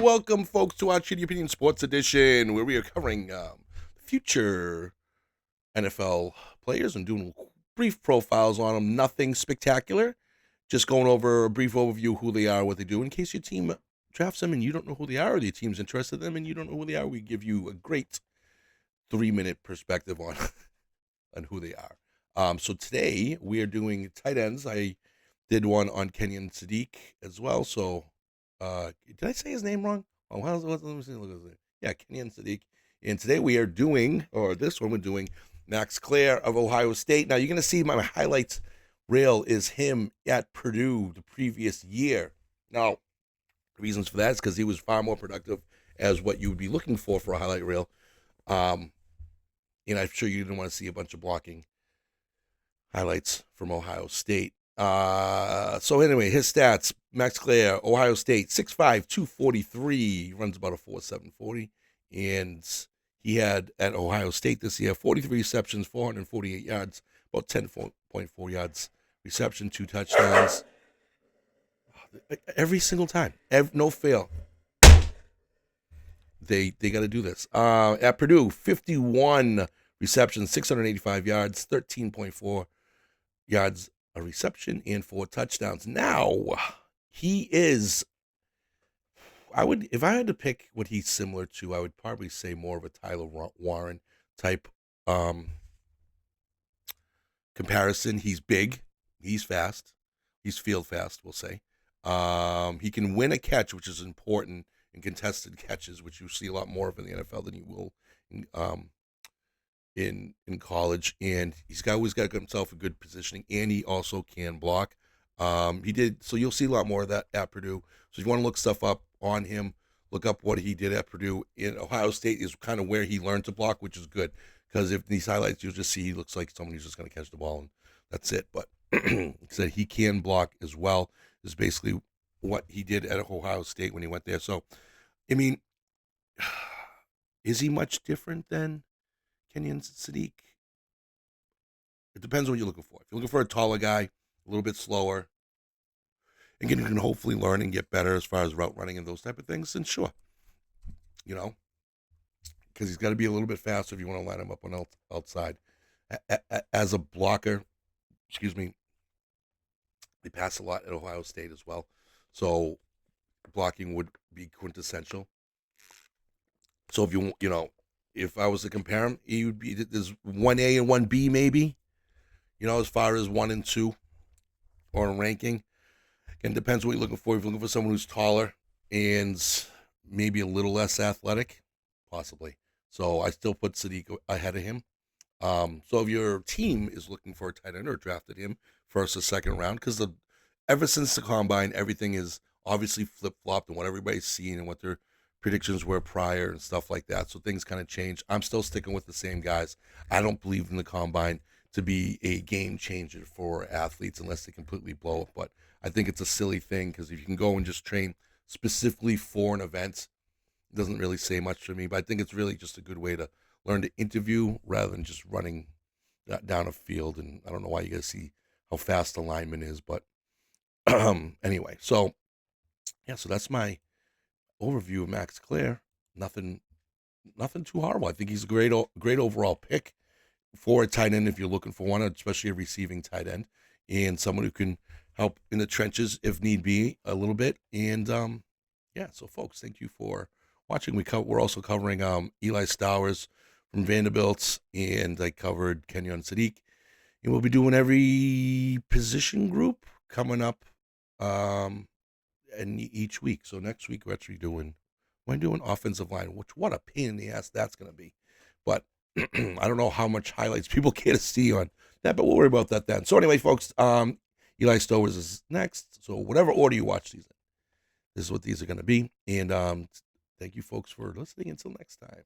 welcome, folks, to our Shitty Opinion Sports Edition, where we are covering future NFL players and doing brief profiles on them. Nothing spectacular. Just going over a brief overview of who they are, what they do. In case your team drafts them and you don't know who they are, or your team's interested in them and you don't know who they are, we give you a great 3-minute perspective on on who they are. So today we are doing tight ends. I did one on Kenyon Sadiq as well. So did I say his name wrong? Oh, let me see. Look at this. Yeah, Kenyon Sadiq. And today we are doing, or this one we're doing, Max Klare of Ohio State. Now you're going to see my highlights reel is him at Purdue the previous year. Now, reasons for that is because he was far more productive as what you would be looking for a highlight reel. And I'm sure you didn't want to see a bunch of blocking highlights from Ohio State. So anyway, his stats: Max Klare, Ohio State, 6'5", 243, runs about a 4.7 40, and he had at Ohio State this year 43 receptions, 448 yards, about 10.4 yards reception, 2 touchdowns. Every single time, no fail. They got to do this. At Purdue, 51 receptions, 685 yards, 13.4 yards a reception, and 4 touchdowns. Now, he is, if I had to pick what he's similar to, I would probably say more of a Tyler Warren type comparison. He's big, he's fast, he's field fast, we'll say. He can win a catch, which is important in contested catches, which you see a lot more of in the NFL than you will in college, and he's always got himself a good positioning, and he also can block. He did, so you'll see a lot more of that at Purdue. So if you want to look stuff up on him, look up what he did at Purdue. In Ohio State is kind of where he learned to block, which is good, because if these highlights, you'll just see he looks like someone who's just going to catch the ball, and that's it. But he said he can block as well, is basically what he did at Ohio State when he went there. So, I mean, is he much different than Kenyon Sadiq? It depends on what you're looking for. If you're looking for a taller guy, a little bit slower, and can hopefully learn and get better as far as route running and those type of things, then sure. Because he's got to be a little bit faster if you want to line him up on outside. As a blocker, they pass a lot at Ohio State as well. So blocking would be quintessential. So if I was to compare him, he would be, there's 1A and 1B maybe, as far as 1 and 2 or in ranking. Again, depends what you're looking for. If you're looking for someone who's taller and maybe a little less athletic, possibly. So I still put Sadiq ahead of him. So if your team is looking for a tight end or drafted him first or second round, because ever since the combine, everything is obviously flip-flopped and what everybody's seeing and what their predictions were prior and stuff like that. So things kind of change. I'm still sticking with the same guys. I don't believe in the combine to be a game changer for athletes unless they completely blow it. But I think it's a silly thing, because if you can go and just train specifically for an event, it doesn't really say much to me. But I think it's really just a good way to learn to interview rather than just running down a field. And I don't know why you got to see how fast the lineman is. But anyway, so that's my overview of Max Klare. Nothing too horrible. I think he's a great overall pick for a tight end if you're looking for one, especially a receiving tight end and someone who can help in the trenches if need be a little bit. And so folks, thank you for watching. We're also covering Eli Stowers from Vanderbilt, and I covered Kenyon Sadiq, and we'll be doing every position group coming up and each week. So next week we're doing offensive line, which what a pain in the ass that's going to be. But I don't know how much highlights people get to see on that, but we'll worry about that then. So anyway, folks, Eli Stowers is next. So whatever order you watch these in, this is what these are going to be. And thank you, folks, for listening. Until next time.